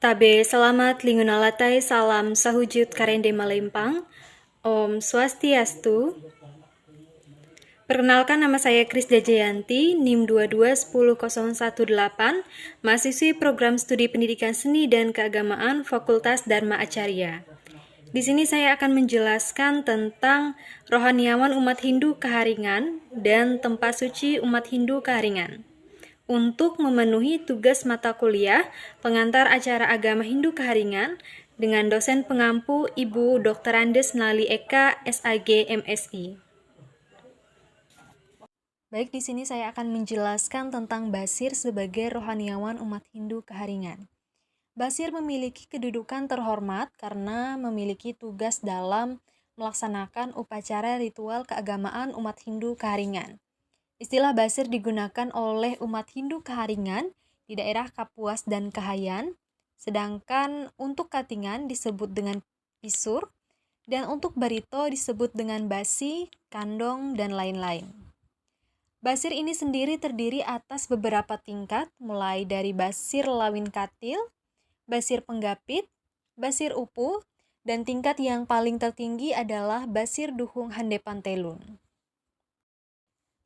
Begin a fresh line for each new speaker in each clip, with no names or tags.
Tabe selamat lingunalatai salam sahujud karende malempang. Om Swastiastu. Perkenalkan, nama saya Kris Dajayanti, NIM 2210018, mahasiswi program studi pendidikan seni dan keagamaan Fakultas Dharma Acarya. Di sini saya akan menjelaskan tentang rohaniawan umat Hindu Keharingan dan tempat suci umat Hindu Keharingan. Untuk memenuhi tugas mata kuliah pengantar acara agama Hindu Keharingan dengan dosen pengampu Ibu Dr. Andes Nali Eka, SAG, MSI. Baik, di sini saya akan menjelaskan tentang Basir sebagai rohaniawan umat Hindu Keharingan. Basir memiliki kedudukan terhormat karena memiliki tugas dalam melaksanakan upacara ritual keagamaan umat Hindu Keharingan. Istilah Basir digunakan oleh umat Hindu Keharingan di daerah Kapuas dan Kahayan, sedangkan untuk Katingan disebut dengan Pisur, dan untuk Barito disebut dengan Basi, Kandong, dan lain-lain. Basir ini sendiri terdiri atas beberapa tingkat, mulai dari Basir Lawin Katil, Basir Penggapit, Basir Upu, dan tingkat yang paling tertinggi adalah Basir Duhung Handepan Telun.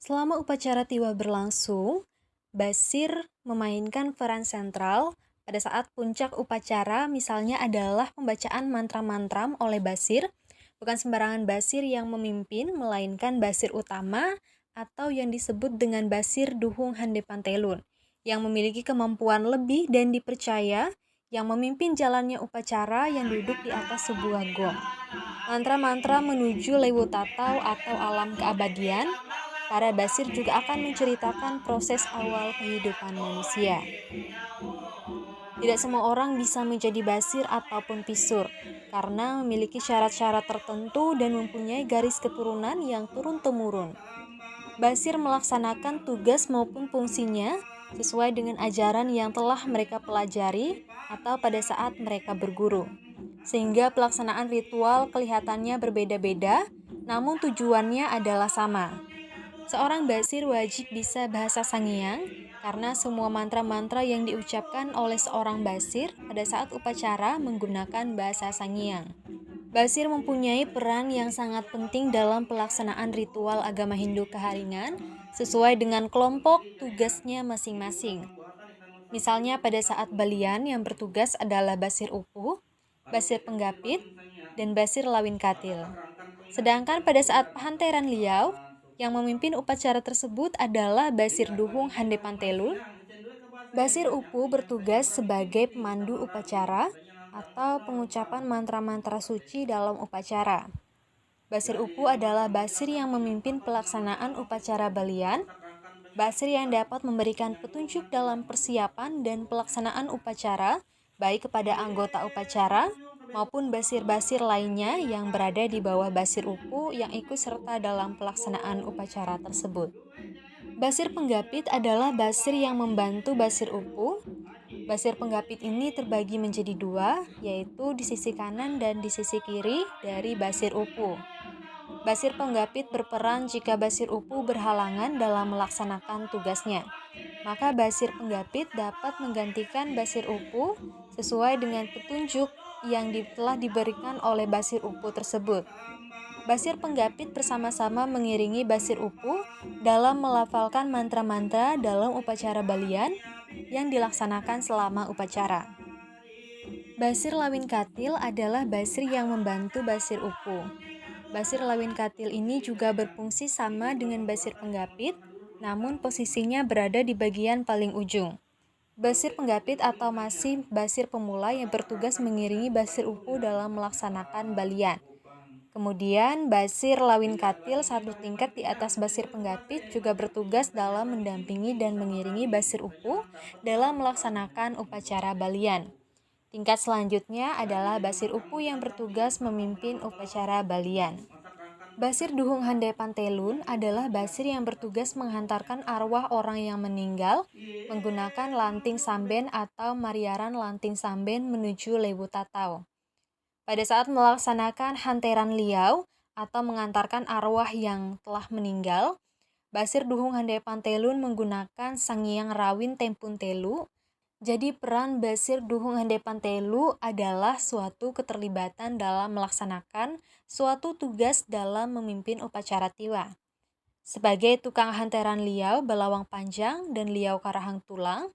Selama upacara tiwa berlangsung, Basir memainkan peran sentral. Pada saat puncak upacara misalnya adalah pembacaan mantra-mantra oleh Basir, bukan sembarangan Basir yang memimpin, melainkan Basir utama atau yang disebut dengan Basir Duhung Handepan Telun, yang memiliki kemampuan lebih dan dipercaya, yang memimpin jalannya upacara yang duduk di atas sebuah gong. Mantra-mantra menuju Lewu Tatau atau alam keabadian. Para Basir juga akan menceritakan proses awal kehidupan manusia. Tidak semua orang bisa menjadi Basir ataupun Pisur, karena memiliki syarat-syarat tertentu dan mempunyai garis keturunan yang turun-temurun. Basir melaksanakan tugas maupun fungsinya sesuai dengan ajaran yang telah mereka pelajari atau pada saat mereka berguru. Sehingga pelaksanaan ritual kelihatannya berbeda-beda, namun tujuannya adalah sama. Seorang Basir wajib bisa bahasa Sangiang karena semua mantra-mantra yang diucapkan oleh seorang Basir pada saat upacara menggunakan bahasa Sangiang. Basir mempunyai peran yang sangat penting dalam pelaksanaan ritual agama Hindu Keharingan sesuai dengan kelompok tugasnya masing-masing. Misalnya pada saat balian yang bertugas adalah Basir Upu, Basir Penggapit, dan Basir Lawin Katil. Sedangkan pada saat Pahanteran Liau, yang memimpin upacara tersebut adalah Basir Duhung Handepan Telun. Basir Upu bertugas sebagai pemandu upacara atau pengucapan mantra-mantra suci dalam upacara. Basir Upu adalah Basir yang memimpin pelaksanaan upacara balian, Basir yang dapat memberikan petunjuk dalam persiapan dan pelaksanaan upacara, baik kepada anggota upacara maupun Basir-Basir lainnya yang berada di bawah Basir Upu yang ikut serta dalam pelaksanaan upacara tersebut. Basir Penggapit adalah Basir yang membantu Basir Upu. Basir Penggapit ini terbagi menjadi dua, yaitu di sisi kanan dan di sisi kiri dari Basir Upu. Basir Penggapit berperan jika Basir Upu berhalangan dalam melaksanakan tugasnya. Maka Basir Penggapit dapat menggantikan Basir Upu sesuai dengan petunjuk yang telah diberikan oleh Basir Upu tersebut. Basir Penggapit bersama-sama mengiringi Basir Upu dalam melafalkan mantra-mantra dalam upacara balian yang dilaksanakan selama upacara. Basir Lawin Katil adalah Basir yang membantu Basir Upu. Basir Lawin Katil ini juga berfungsi sama dengan Basir Penggapit, namun posisinya berada di bagian paling ujung. Basir Penggapit atau masih Basir pemula yang bertugas mengiringi Basir Upu dalam melaksanakan balian. Kemudian Basir Lawin Katil satu tingkat di atas Basir Penggapit juga bertugas dalam mendampingi dan mengiringi Basir Upu dalam melaksanakan upacara balian. Tingkat selanjutnya adalah Basir Upu yang bertugas memimpin upacara balian. Basir Duhung Handepan Telun adalah Basir yang bertugas menghantarkan arwah orang yang meninggal menggunakan lanting samben atau mariaran lanting samben menuju Lewu Tatau. Pada saat melaksanakan hanteran liau atau mengantarkan arwah yang telah meninggal, Basir Duhung Handepan Telun menggunakan Sangiang Rawin Tempun Telu Jadi peran Basir Duhung Handepan Telu adalah suatu keterlibatan dalam melaksanakan suatu tugas dalam memimpin upacara tiwa. Sebagai tukang hanteran liau belawang panjang dan liau karahang tulang,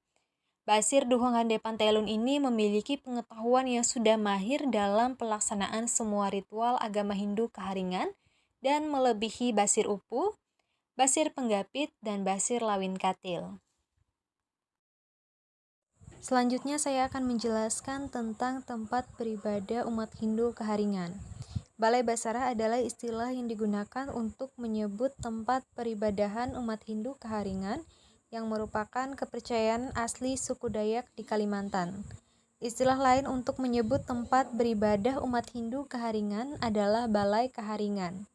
Basir Duhung Handepan Telun ini memiliki pengetahuan yang sudah mahir dalam pelaksanaan semua ritual agama Hindu keharingan dan melebihi Basir Upu, Basir Penggapit, dan Basir Lawin Katil. Selanjutnya saya akan menjelaskan tentang tempat beribadah umat Hindu keharingan. Balai Basarah adalah istilah yang digunakan untuk menyebut tempat peribadahan umat Hindu keharingan yang merupakan kepercayaan asli suku Dayak di Kalimantan. Istilah lain untuk menyebut tempat beribadah umat Hindu keharingan adalah Balai Keharingan.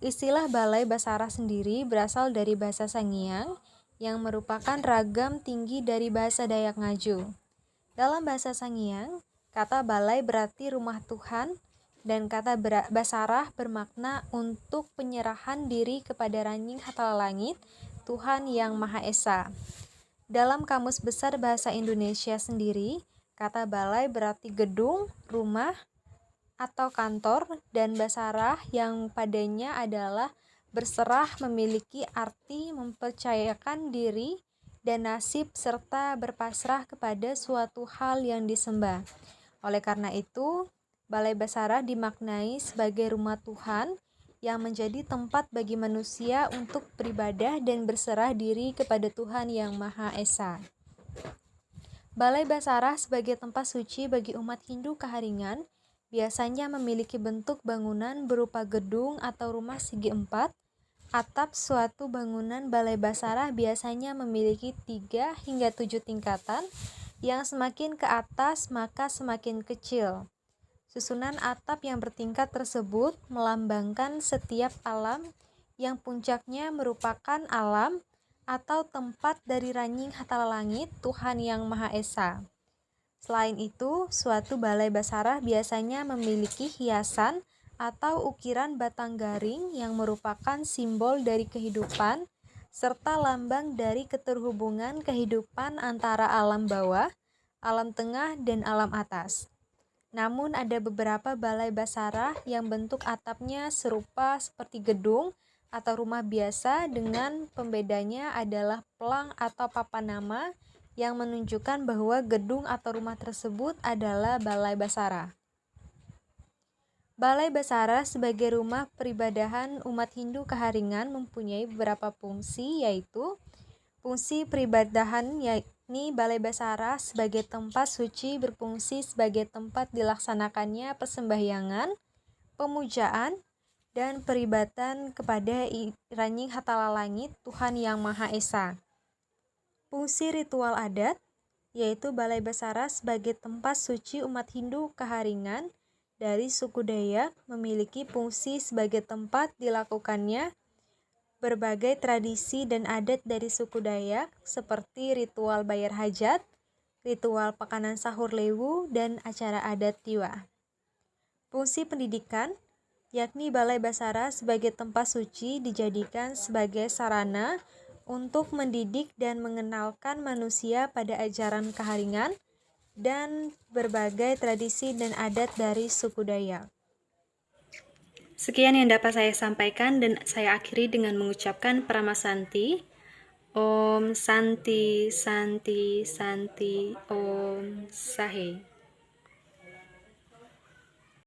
Istilah Balai Basarah sendiri berasal dari bahasa Sangiang yang merupakan ragam tinggi dari bahasa Dayak Ngaju. Dalam bahasa Sangiang, kata balai berarti rumah Tuhan dan kata Basarah bermakna untuk penyerahan diri kepada Ranying Hatala Langit, Tuhan yang Maha Esa. Dalam Kamus Besar Bahasa Indonesia sendiri, kata balai berarti gedung, rumah, atau kantor, dan Basarah yang padanya adalah berserah memiliki arti mempercayakan diri dan nasib serta berpasrah kepada suatu hal yang disembah. Oleh karena itu, Balai Basarah dimaknai sebagai rumah Tuhan yang menjadi tempat bagi manusia untuk beribadah dan berserah diri kepada Tuhan yang Maha Esa. Balai Basarah sebagai tempat suci bagi umat Hindu keharingan biasanya memiliki bentuk bangunan berupa gedung atau rumah segi empat. Atap suatu bangunan Balai Basarah biasanya memiliki 3 hingga 7 tingkatan, yang semakin ke atas maka semakin kecil. Susunan atap yang bertingkat tersebut melambangkan setiap alam yang puncaknya merupakan alam atau tempat dari Ranying Hatala Langit, Tuhan yang Maha Esa. Selain itu, suatu Balai Basarah biasanya memiliki hiasan atau ukiran batang garing yang merupakan simbol dari kehidupan serta lambang dari keterhubungan kehidupan antara alam bawah, alam tengah, dan alam atas. Namun ada beberapa Balai Basarah yang bentuk atapnya serupa seperti gedung atau rumah biasa, dengan pembedanya adalah pelang atau papan nama yang menunjukkan bahwa gedung atau rumah tersebut adalah Balai Basarah. Balai Basarah sebagai rumah peribadahan umat Hindu keharingan mempunyai beberapa fungsi, yaitu fungsi peribadahan yakni Balai Basarah sebagai tempat suci berfungsi sebagai tempat dilaksanakannya persembahyangan, pemujaan, dan peribadatan kepada Ranying Hatala Langit, Tuhan yang Maha Esa. Fungsi ritual adat, yaitu Balai Basarah sebagai tempat suci umat Hindu keharingan dari suku Dayak memiliki fungsi sebagai tempat dilakukannya berbagai tradisi dan adat dari suku Dayak seperti ritual bayar hajat, ritual pakanan sahur lewu, dan acara adat tiwa. Fungsi pendidikan, yakni Balai Basarah sebagai tempat suci dijadikan sebagai sarana untuk mendidik dan mengenalkan manusia pada ajaran keharingan dan berbagai tradisi dan adat dari suku Dayak. Sekian yang dapat saya sampaikan dan saya akhiri dengan mengucapkan Paramasanti. Om Santi Santi Santi Om Sahe.